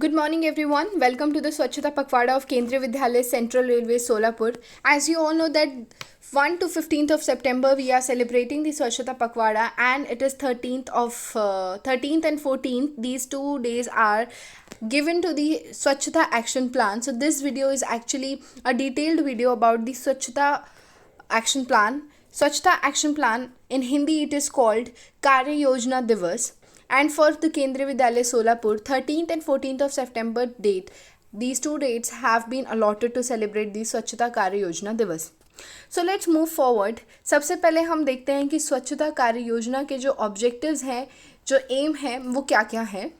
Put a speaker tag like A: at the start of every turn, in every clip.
A: Good morning, everyone. Welcome to the Swachhata Pakwada of Kendriya Vidyalaya Central Railway Solapur. As you all know that 1 to 15th of September we are celebrating the Swachhata Pakwada, and it is 13th and 14th. These 2 days are given to the Swachhata Action Plan. So this video is actually a detailed video about the Swachhata Action Plan. Swachhata Action Plan, in Hindi it is called Karya Yojana Divas, and for the Kendriya Vidyalaya Solapur, 13th and 14th of September date, these 2 dates have been allotted to celebrate the स्वच्छता कार्य योजना दिवस. So let's move forward. सबसे पहले हम देखते हैं कि स्वच्छता कार्य योजना के जो ऑब्जेक्टिव्स हैं, जो एम है, वो क्या क्या है.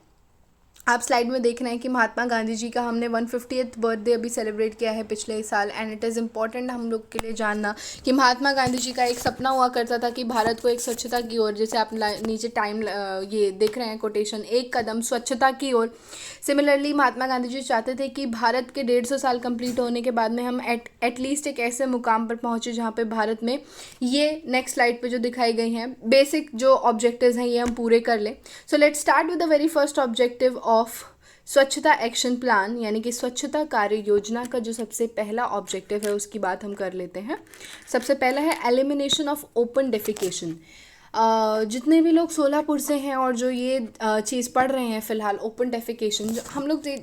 A: आप स्लाइड में देख रहे हैं कि महात्मा गांधी जी का हमने 150th बर्थडे अभी सेलिब्रेट किया है पिछले साल, एंड इट इज़ इम्पॉर्टेंट हम लोग के लिए जानना कि महात्मा गांधी जी का एक सपना हुआ करता था कि भारत को एक स्वच्छता की ओर, जैसे आप नीचे टाइम ये देख रहे हैं कोटेशन, एक कदम स्वच्छता की ओर. सिमिलरली महात्मा गांधी जी चाहते थे कि भारत के 150 साल कंप्लीट होने के बाद में हम एटलीस्ट एक ऐसे मुकाम पर पहुँचे जहाँ पे भारत में ये नेक्स्ट स्लाइड पे जो दिखाई गई हैं बेसिक जो ऑब्जेक्टिव्स हैं ये हम पूरे कर लें. So let's start with the very first objective of स्वच्छता एक्शन प्लान, यानी कि स्वच्छता कार्य योजना का जो सबसे पहला ऑब्जेक्टिव है उसकी बात हम कर लेते हैं. सबसे पहला है एलिमिनेशन ऑफ ओपन डेफिकेशन. जितने भी लोग सोलापुर से हैं और जो ये चीज़ पढ़ रहे हैं फ़िलहाल, ओपन डेफिकेशन,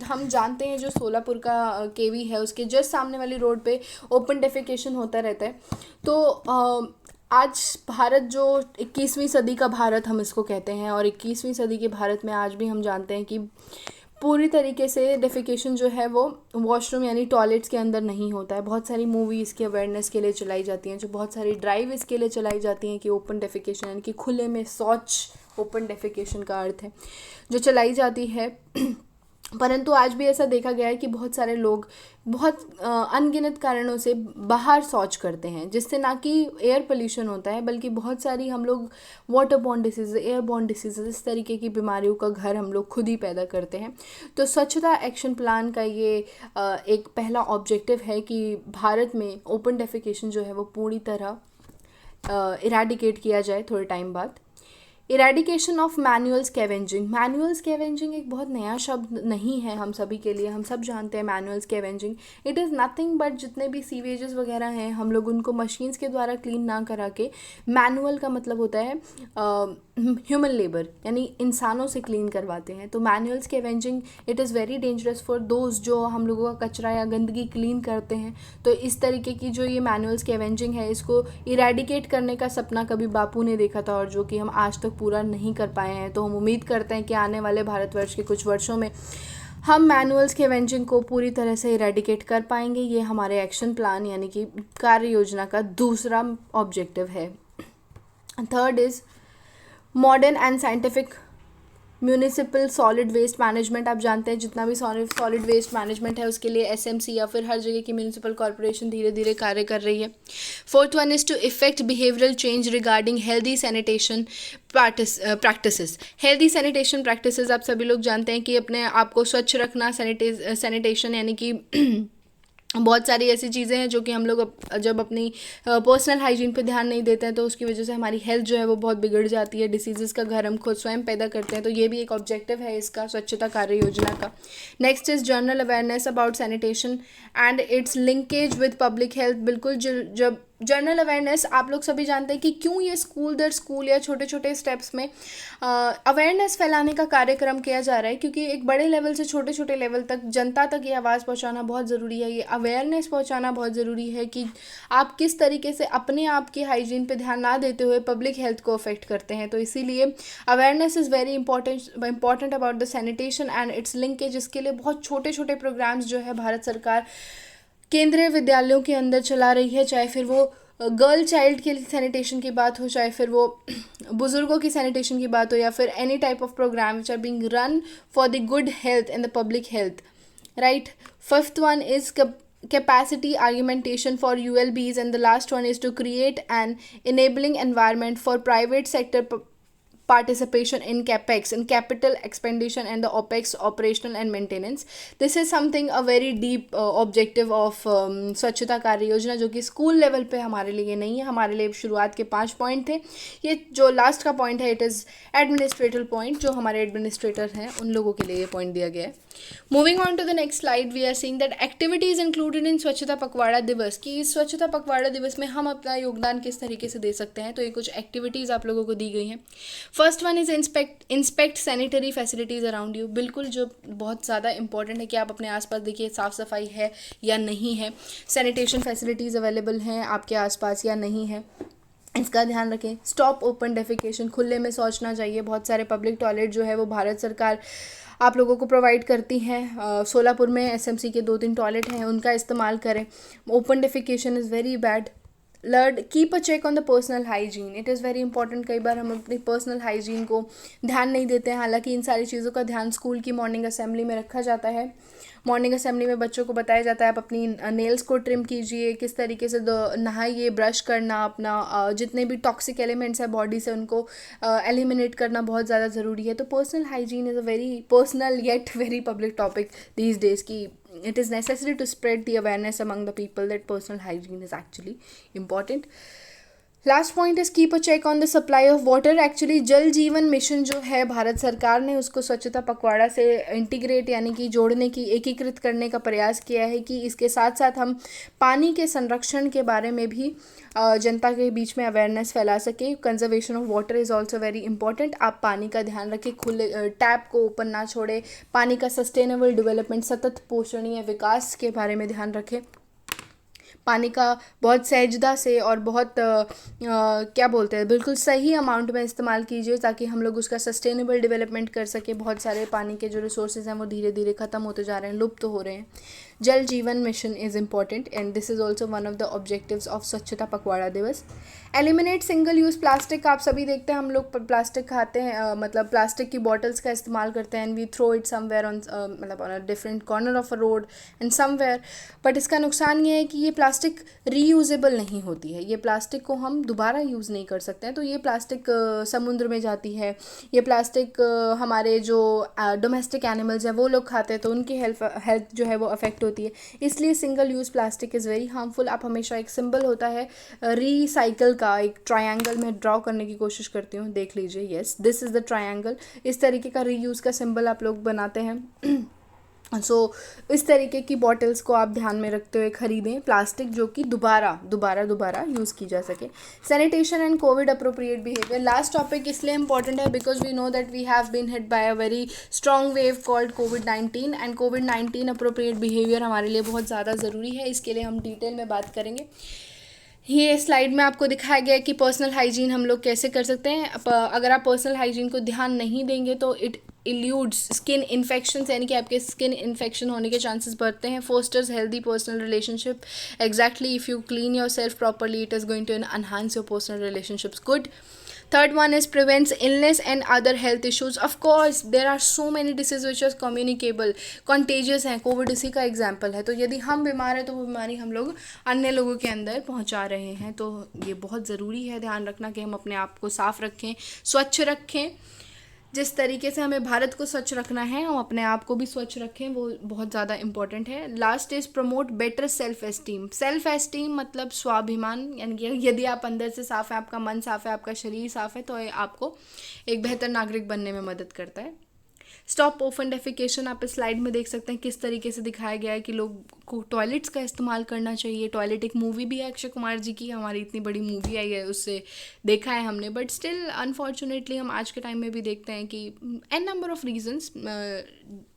A: हम जानते हैं जो सोलापुर का केवी है उसके जस्ट सामने वाली रोड पे ओपन डेफिकेशन होता रहता है. तो आज भारत जो 21वीं सदी का भारत हम इसको कहते हैं, और 21वीं सदी के भारत में आज भी हम जानते हैं कि पूरी तरीके से डेफिकेशन जो है वो वॉशरूम यानी टॉयलेट्स के अंदर नहीं होता है. बहुत सारी मूवी इसके अवेयरनेस के लिए चलाई जाती हैं, जो बहुत सारी ड्राइव इसके लिए चलाई जाती हैं कि ओपन डेफिकेशन यानी कि खुले में शौच, ओपन डेफिकेशन का अर्थ है, जो चलाई जाती है. परंतु आज भी ऐसा देखा गया है कि बहुत सारे लोग बहुत अनगिनत कारणों से बाहर शौच करते हैं, जिससे ना कि एयर पोल्यूशन होता है बल्कि बहुत सारी हम लोग water borne disease, air born disease, इस तरीके की बीमारियों का घर हम लोग खुद ही पैदा करते हैं. तो स्वच्छता एक्शन प्लान का ये एक पहला ऑब्जेक्टिव है कि भारत में ओपन डेफिकेशन जो है वो पूरी तरह इराडिकेट किया जाए थोड़े टाइम बाद. Eradication of manual scavenging. Manual scavenging एक बहुत नया शब्द नहीं है हम सभी के लिए, हम सब जानते हैं manual scavenging. It is nothing but जितने भी सीवेजेस वगैरह हैं हम लोग उनको मशीन्स के द्वारा क्लीन ना करा के, मैनुअल का मतलब होता है ह्यूमन लेबर, यानी इंसानों से क्लीन करवाते हैं. तो manual scavenging it is very dangerous for those जो हम लोगों का कचरा या गंदगी क्लीन करते हैं. तो इस तरीके की जो ये मैनुअल स्कैवेंजिंग है, इसको इरेडिकेट करने का सपना कभी बापू ने देखा था, और जो कि हम आज तक पूरा नहीं कर पाए हैं. तो हम उम्मीद करते हैं कि आने वाले भारतवर्ष के कुछ वर्षों में हम मैनुअल स्कैवेंजिंग को पूरी तरह से इरेडिकेट कर पाएंगे. ये हमारे एक्शन प्लान यानी कि कार्य योजना का दूसरा ऑब्जेक्टिव है. Third is modern and scientific municipal solid waste management. आप जानते हैं जितना भी सॉलिड वेस्ट मैनेजमेंट है उसके लिए एसएमसी या फिर हर जगह की म्यूनिसिपल कॉर्पोरेशन धीरे धीरे कार्य कर रही है. Fourth one is to effect behavioural change regarding healthy sanitation practices. Healthy sanitation practices आप सभी लोग जानते हैं कि अपने आप को स्वच्छ रखना, सैनिटेशन यानी कि बहुत सारी ऐसी चीज़ें हैं जो कि हम लोग जब अपनी पर्सनल हाइजीन पे ध्यान नहीं देते हैं तो उसकी वजह से हमारी हेल्थ जो है वो बहुत बिगड़ जाती है. डिसीज़ेस का घर हम खुद स्वयं पैदा करते हैं. तो ये भी एक ऑब्जेक्टिव है इसका, स्वच्छता कार्य योजना का. Next is general awareness about sanitation and it's linkage with public health. बिल्कुल जब जनरल अवेयरनेस, आप लोग सभी जानते हैं कि क्यों ये स्कूल दर स्कूल या छोटे छोटे स्टेप्स में अवेयरनेस फैलाने का कार्यक्रम किया जा रहा है, क्योंकि एक बड़े लेवल से छोटे छोटे लेवल तक जनता तक ये आवाज़ पहुंचाना बहुत ज़रूरी है. ये अवेयरनेस पहुंचाना बहुत ज़रूरी है कि आप किस तरीके से अपने आप की हाइजीन पे ध्यान ना देते हुए पब्लिक हेल्थ को अफेक्ट करते हैं. तो इसीलिए awareness is very important about the sanitation and it's linkage. इसके लिए बहुत छोटे छोटे प्रोग्राम्स जो है भारत सरकार केंद्रीय विद्यालयों के अंदर चला रही है, चाहे फिर वो गर्ल चाइल्ड के सैनिटेशन की बात हो, चाहे फिर वो बुज़ुर्गों की सैनिटेशन की बात हो, या फिर any type of programme which are being run for the good health and the public health, right. Fifth one is capacity augmentation for ULBs, and the last one is to create an enabling environment for private sector participation in capex, in capital expenditure and the opex, operational and maintenance. This is something a very deep objective of स्वच्छता कार्य योजना, जो कि school level पे हमारे लिए नहीं है. हमारे लिए शुरुआत के 5 पॉइंट थे. ये जो लास्ट का पॉइंट है, इट इज़ एडमिनिस्ट्रेटिव पॉइंट. जो हमारे एडमिनिस्ट्रेटर हैं उन लोगों के लिए ये पॉइंट दिया गया है. Moving on to the next slide, we are seeing that activities included in Swachhta Pakhwada दिवस. कि इस स्वच्छता पखवाड़ा दिवस में हम अपना योगदान किस तरीके से दे सकते हैं. तो ये कुछ एक्टिविटीज़ आप लोगों को दी गई हैं. First one is inspect sanitary facilities around you. बिल्कुल, जो बहुत ज़्यादा इंपॉर्टेंट है कि आप अपने आसपास देखिए साफ़ सफाई है या नहीं है, सैनिटेशन फैसिलिटीज़ अवेलेबल हैं आपके आसपास या नहीं है, इसका ध्यान रखें. Stop open defecation. खुले में शौचना चाहिए. बहुत सारे पब्लिक टॉयलेट जो है वो भारत सरकार आप लोगों को प्रोवाइड करती हैं. सोलापुर में एसएमसी के 2-3 टॉयलेट हैं, उनका इस्तेमाल करें. Open defecation is very bad. Lord keep a check on the personal hygiene. It is very important. कई बार हम अपनी पर्सनल हाइजीन को ध्यान नहीं देते हैं. हालांकि इन सारी चीज़ों का ध्यान स्कूल की मॉर्निंग असेंबली में रखा जाता है. मॉर्निंग असेंबली में बच्चों को बताया जाता है आप अपनी नेल्स को ट्रिम कीजिए, किस तरीके से नहाइए, ब्रश करना, अपना जितने भी टॉक्सिक एलिमेंट्स है बॉडी से उनको एलिमिनेट करना बहुत ज़्यादा ज़रूरी है. तो personal hygiene is a very personal yet very public topic these days. की it is necessary to spread the awareness among the people that personal hygiene is actually important. Last point is keep a check on the supply of water. Actually Jal Jeevan mission जो है भारत सरकार ने उसको स्वच्छता पखवाड़ा से integrate यानी कि जोड़ने की, एकीकृत करने का प्रयास किया है कि इसके साथ साथ हम पानी के संरक्षण के बारे में भी जनता के बीच में अवेयरनेस फैला सकें. Conservation of water is also very important. आप पानी का ध्यान रखें, खुले टैप को ओपन ना छोड़े. पानी का सस्टेनेबल डेवलपमेंट, सतत पोषणीय विकास के बारे में ध्यान रखें. पानी का बहुत सहजता से और बहुत क्या बोलते हैं, बिल्कुल सही अमाउंट में इस्तेमाल कीजिए ताकि हम लोग उसका सस्टेनेबल डेवलपमेंट कर सकें. बहुत सारे पानी के जो रिसोर्सेज हैं वो धीरे धीरे ख़त्म होते जा रहे हैं, लुप्त हो रहे हैं. जल Jeevan mission is important and this is also one of the objectives of स्वच्छता पखवाड़ा दिवस. Eliminate single use plastic. आप सभी देखते हैं हम लोग प्लास्टिक खाते हैं, मतलब प्लास्टिक की बॉटल्स का इस्तेमाल करते हैं and we throw it somewhere on मतलब on a different corner of a road and somewhere. But इसका नुकसान ये है कि ये प्लास्टिक रीयूजेबल नहीं होती है. ये प्लास्टिक को हम दोबारा यूज़ नहीं कर सकते हैं. तो ये प्लास्टिक समुद्र में जाती है. ये प्लास्टिक हमारे जो डोमेस्टिक एनिमल्स हैं वो लोग खाते हैं तो उनकी हेल्थ जो है वो अफेक्ट होती है. इसलिए single use plastic is very harmful. आप हमेशा एक सिंबल होता है रीसाइकल का, एक ट्रायंगल में ड्रॉ करने की कोशिश करती हूँ, देख लीजिए. Yes, this is the triangle. इस तरीके का रीयूज़ का सिंबल आप लोग बनाते हैं. इस तरीके की बॉटल्स को आप ध्यान में रखते हुए ख़रीदें, प्लास्टिक जो कि दोबारा यूज़ की जा सके. Sanitation and Covid appropriate behaviour. Last topic इसलिए इंपॉर्टेंट है because we know that we have been hit by a very strong wave called covid and covid appropriate behaviour हमारे लिए बहुत ज़्यादा ज़रूरी है. इसके लिए हम डिटेल में बात करेंगे. ये स्लाइड में आपको दिखाया गया है कि पर्सनल हाइजीन हम लोग कैसे कर सकते हैं. अगर आप पर्सनल हाइजीन को ध्यान नहीं देंगे तो इट इल्यूड्स स्किन इन्फेक्शन, यानी कि आपके स्किन इन्फेक्शन होने के चांसेस बढ़ते हैं. Fosters healthy personal relationship. Exactly, if you clean yourself properly it is going to enhance your personal relationships. Good. Third one is prevents illness and other health issues. Of course, there are so many diseases which are communicable, contagious हैं. Covid इसी का example है. तो यदि हम बीमार हैं तो वो बीमारी हम लोग अन्य लोगों के अंदर पहुंचा रहे हैं. तो ये बहुत ज़रूरी है ध्यान रखना कि हम अपने आप को साफ़ रखें, स्वच्छ रखें. जिस तरीके से हमें भारत को स्वच्छ रखना है हम अपने आप को भी स्वच्छ रखें, वो बहुत ज़्यादा इंपॉर्टेंट है. Last is promote better self esteem. Self esteem मतलब स्वाभिमान, यानी कि यदि आप अंदर से साफ़ है, आपका मन साफ़ है, आपका शरीर साफ़ है तो ये आपको एक बेहतर नागरिक बनने में मदद करता है. Stop open defecation. आप इस स्लाइड में देख सकते हैं किस तरीके से दिखाया गया है कि लोग को टॉयलेट्स का इस्तेमाल करना चाहिए. टॉयलेट एक मूवी भी है अक्षय कुमार जी की, हमारी इतनी बड़ी मूवी आई है उससे देखा है हमने. बट स्टिल अनफॉर्चुनेटली हम आज के टाइम में भी देखते हैं कि an number of reasons.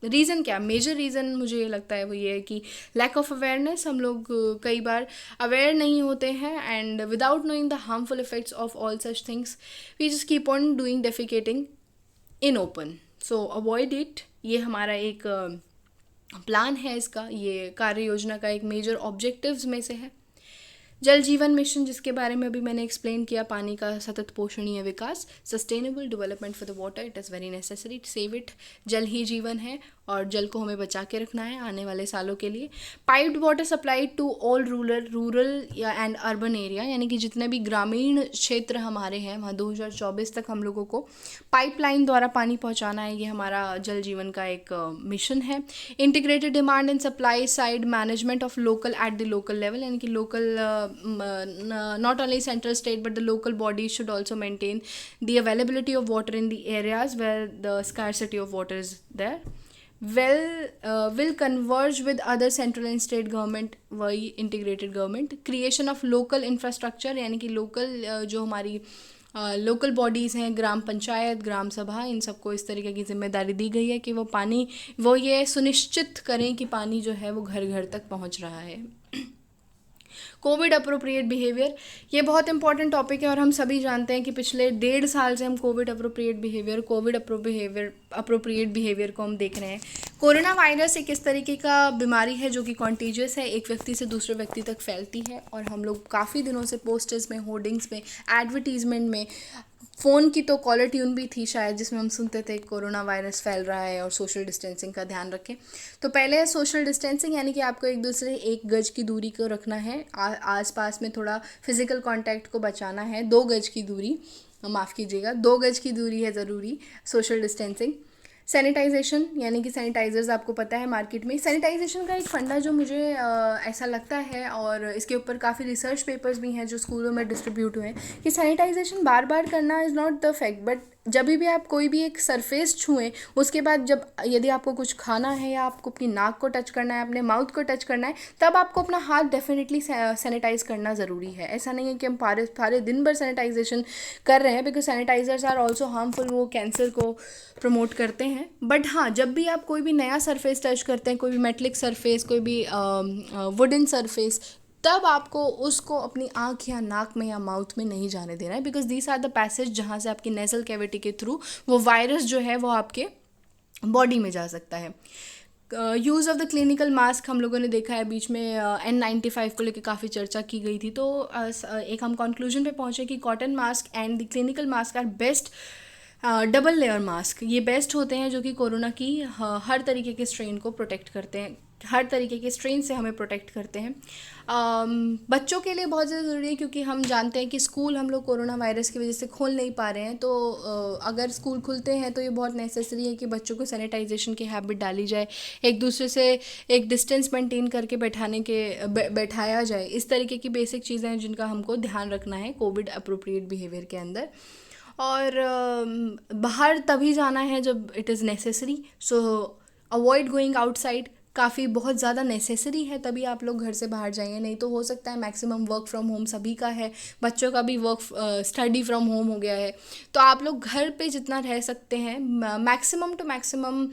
A: Reason क्या, मेजर रीज़न मुझे ये लगता है वो ये है कि लैक ऑफ अवेयरनेस. हम लोग कई बार अवेयर नहीं होते हैं and without knowing the harmful effects of all such things we just keep on doing defecating in open. So avoid it. ये हमारा एक प्लान है इसका, ये कार्य योजना का एक मेजर ऑब्जेक्टिव्स में से है. जल जीवन मिशन, जिसके बारे में अभी मैंने एक्सप्लेन किया, पानी का सतत पोषणीय विकास, sustainable development for the water, it is very necessary to save it. जल ही जीवन है और जल को हमें बचा के रखना है आने वाले सालों के लिए। Piped water supply to all rural या एंड अर्बन एरिया, यानी कि जितने भी ग्रामीण क्षेत्र हमारे हैं वहाँ 2024 तक हम लोगों को पाइपलाइन द्वारा पानी पहुँचाना है। ये हमारा जल जीवन का एक मिशन है। Integrated demand and supply side management of local at the local level, यानी कि local, not only central state but the local bodies should also maintain the availability of water in the areas where the scarcity of water is there. Will converge with other central and state government, वही integrated government. Creation of local infrastructure, यानी कि local जो हमारी local bodies हैं, ग्राम पंचायत, ग्राम सभा, इन सबको इस तरीके की जिम्मेदारी दी गई है कि वो ये सुनिश्चित करें कि पानी जो है वो घर घर तक पहुंच रहा है। कोविड अप्रोप्रिएट बिहेवियर, ये बहुत इंपॉर्टेंट टॉपिक है और हम सभी जानते हैं कि पिछले 1.5 साल से हम कोविड अप्रोप्रिएट बिहेवियर को हम देख रहे हैं। कोरोना वायरस एक इस तरीके का बीमारी है जो कि कॉन्टीजियस है, एक व्यक्ति से दूसरे व्यक्ति तक फैलती है और हम लोग काफ़ी दिनों से पोस्टर्स में, होर्डिंग्स में, एडवर्टीजमेंट में, फ़ोन की तो कॉलर ट्यून भी थी शायद जिसमें हम सुनते थे कोरोना वायरस फैल रहा है और सोशल डिस्टेंसिंग का ध्यान रखें। तो पहले है सोशल डिस्टेंसिंग, यानी कि आपको एक दूसरे 1 गज की दूरी को रखना है, आसपास में थोड़ा फिजिकल कांटेक्ट को बचाना है। 2 गज की दूरी, माफ़ कीजिएगा, 2 गज की दूरी है ज़रूरी। सोशल डिस्टेंसिंग, सैनिटाइजेशन, यानी कि सैनिटाइज़र्स आपको पता है मार्केट में। सैनिटाइजेशन का एक फंडा जो मुझे ऐसा लगता है, और इसके ऊपर काफ़ी रिसर्च पेपर्स भी हैं जो स्कूलों में डिस्ट्रीब्यूट हुए हैं, कि सैनिटाइजेशन बार बार करना is not the fact, but जब भी आप कोई भी एक सरफेस छुएं, उसके बाद यदि आपको कुछ खाना है या आपको अपनी नाक को टच करना है, अपने माउथ को टच करना है, तब आपको अपना हाथ डेफिनेटली सैनिटाइज़ करना ज़रूरी है। ऐसा नहीं है कि हम सारे दिन भर सैनिटाइजेशन कर रहे हैं, because sanitizers are also harmful, वो कैंसर को प्रमोट करते हैं। बट हाँ, जब भी आप कोई भी नया सरफेस टच करते हैं, कोई भी मेटलिक सरफेस, कोई भी वुडन सरफेस, तब आपको उसको अपनी आँख या नाक में या माउथ में नहीं जाने देना है, because these are the passage जहाँ से आपकी नेजल कैविटी के थ्रू वो वायरस जो है वो आपके बॉडी में जा सकता है। Use of the clinical mask, हम लोगों ने देखा है बीच में N95 को लेकर काफ़ी चर्चा की गई थी, तो एक हम कंक्लूजन पे पहुँचे कि cotton mask and the clinical mask are best double layer mask, ये बेस्ट होते हैं जो कि कोरोना की हर तरीके के स्ट्रेन को प्रोटेक्ट करते हैं, हर तरीके के स्ट्रेन से हमें प्रोटेक्ट करते हैं। बच्चों के लिए बहुत ज़्यादा ज़रूरी है, क्योंकि हम जानते हैं कि स्कूल हम लोग कोरोना वायरस की वजह से खोल नहीं पा रहे हैं, तो अगर स्कूल खुलते हैं तो ये बहुत नेसेसरी है कि बच्चों को सैनिटाइजेशन की हैबिट डाली जाए, एक दूसरे से एक डिस्टेंस मेंटेन करके बैठाया जाए। इस तरीके की बेसिक चीज़ें हैं जिनका हमको ध्यान रखना है कोविड अप्रोप्रिएट बिहेवियर के अंदर। और बाहर तभी जाना है जब it is necessary, so avoid going outside, काफ़ी बहुत ज़्यादा नेसेसरी है तभी आप लोग घर से बाहर जाइए, नहीं तो हो सकता है मैक्सिमम वर्क फ्रॉम होम सभी का है, बच्चों का भी स्टडी फ्रॉम होम हो गया है, तो आप लोग घर पे जितना रह सकते हैं मैक्सिमम टू मैक्सिमम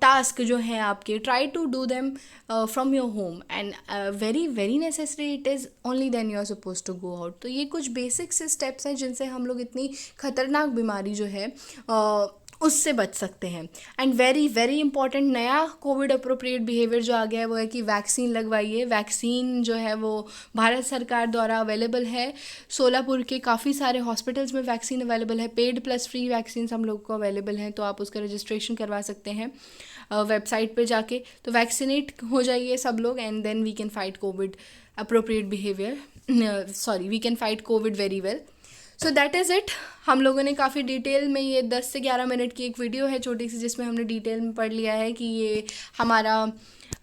A: टास्क जो हैं आपके, try to do them from your home, and very very necessary it is only then you are suppose to go out. तो ये कुछ बेसिक से स्टेप्स हैं जिनसे हम लोग इतनी खतरनाक बीमारी जो है उससे बच सकते हैं। एंड वेरी वेरी इंपॉर्टेंट नया कोविड अप्रोप्रिएट बिहेवियर जो आ गया है वो है कि वैक्सीन लगवाइए। वैक्सीन जो है वो भारत सरकार द्वारा अवेलेबल है, सोलापुर के काफ़ी सारे हॉस्पिटल्स में वैक्सीन अवेलेबल है, पेड प्लस फ्री वैक्सीन हम लोग को अवेलेबल हैं, तो आप उसका रजिस्ट्रेशन करवा सकते हैं वेबसाइट पे जाके। तो वैक्सीनेट हो जाइए सब लोग, and then we can fight covid appropriate behaviour, we can fight covid very well. So that is it. हम लोगों ने काफ़ी डिटेल में, ये 10 से 11 मिनट की एक वीडियो है छोटी सी, जिसमें हमने डिटेल में पढ़ लिया है कि ये हमारा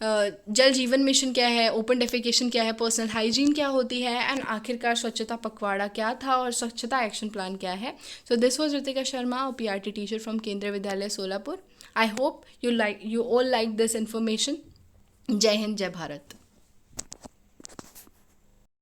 A: जल जीवन मिशन क्या है, ओपन डेफिकेशन क्या है, पर्सनल हाइजीन क्या होती है, एंड आखिरकार स्वच्छता पखवाड़ा क्या था और स्वच्छता एक्शन प्लान क्या है। So this was Ritika Sharma, PRT teacher from केंद्रीय विद्यालय Solapur. I hope you all like this information. जय हिंद, जय भारत।